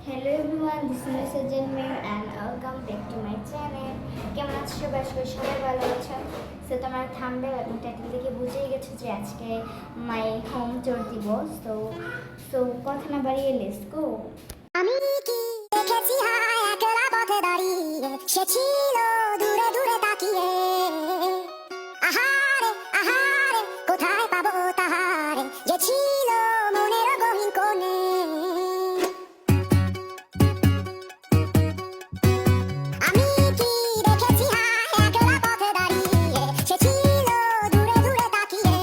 Hello everyone, this is Mr. Janmir and welcome back to my channel. কেমন আছো সবাই? সবাই ভালো আছো? সো তোমরা থাম্বনেল এবং টাইটেল দেখে বুঝেই গেছো যে আজকে মাই হোম ট্যুর দিব। সো কথা না বাড়িয়ে লেটস গো। আমি কি দেখেছি হায় একলা পথে দাঁড়িয়ে সে ছিল দূরে দূরে তাকিয়ে আহারে আহারে কোথায় পাবো তাহারে যে ছিল মনের গহীন কোণে আমি কি দেখেছি হায় একলা পথে দাঁড়িয়ে সে ছিল দূরে দূরে তাকিয়ে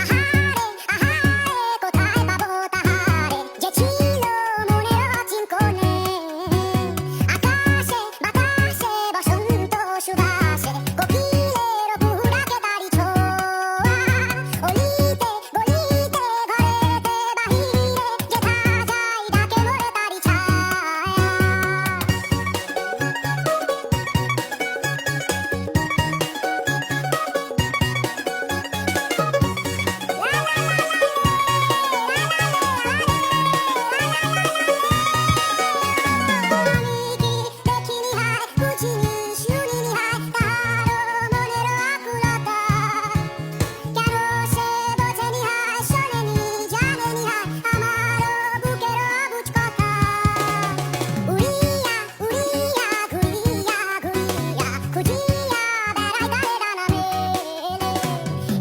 আহারে আহারে কোথায় পাবো তাহারে যে ছিল মনের অচিন কোণে আকাশে বাতাসে বসন্ত সুবাসে কোকিলের বুহু ডাকে তারি ছোঁয়া অলিতে গলিতে ঘরেতে বাহিরে যেথা যাই ডাকে মোরে তারি ছায়া দেখিনি হায় বুঝিনি শুনিনি হায় তাহারও মনের আকুলতা কেন সে বোঝেনি হায় শোনেনি জানেনি হায় আমারও বুকের অবুঝ কথা উড়িয়া উড়িয়া ঘুরিয়া ঘুরিয়া খুঁজিয়া বেড়াই তারে ডানা মেলে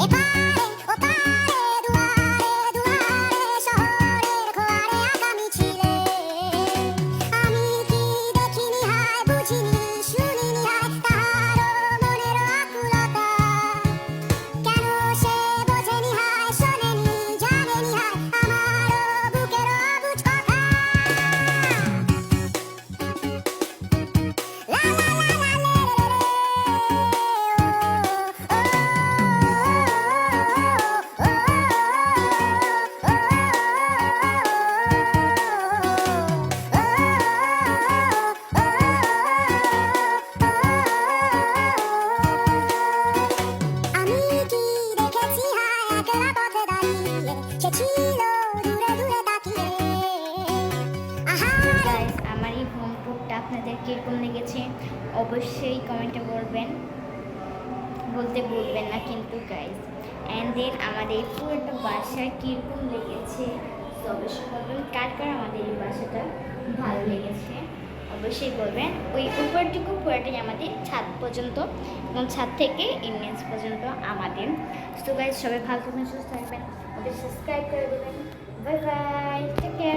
এপারে ওপারে দুয়ারে দুয়ারে শহরের খোয়ারে আগামী ছিলে আমি কি দেখিনি হায় বুঝিনি শুনিনি হায় তাহারও মনের আকুলতা কেন সে বোঝেনি হায় শোনেনি জানেনি হায় আমারও বুকের অবুঝ কথা লা লা লা লা লে আমি কি দেখেছি হায় একলা পথে দাঁড়িয়ে সে ছিল দূরে দূরে তাকিয়ে আহারে গাইস, আমার এই হোম ট্যুরটা আপনাদের কিরকম লেগেছে অবশ্যই কমেন্টে বলতে ভুলবেন না কিন্তু গাইস। অ্যান্ড দেন আমাদের পুরোটা বাসা কিরকম লেগেছে তো অবশ্যই বলবেন কার কার আমাদের এই বাসাটা ভালো লেগেছে অবশ্যই বলবেন। ওই উপরটুকু পুরোটাই আমাদের ছাদ পর্যন্ত এবং ছাদ থেকে ইমেজ পর্যন্ত আমাদের। তো গাইস, সবাই ভালো থাকবেন, সুস্থ থাকবেন, ওদের সাবস্ক্রাইব করে দেবেন। Bye bye, take care.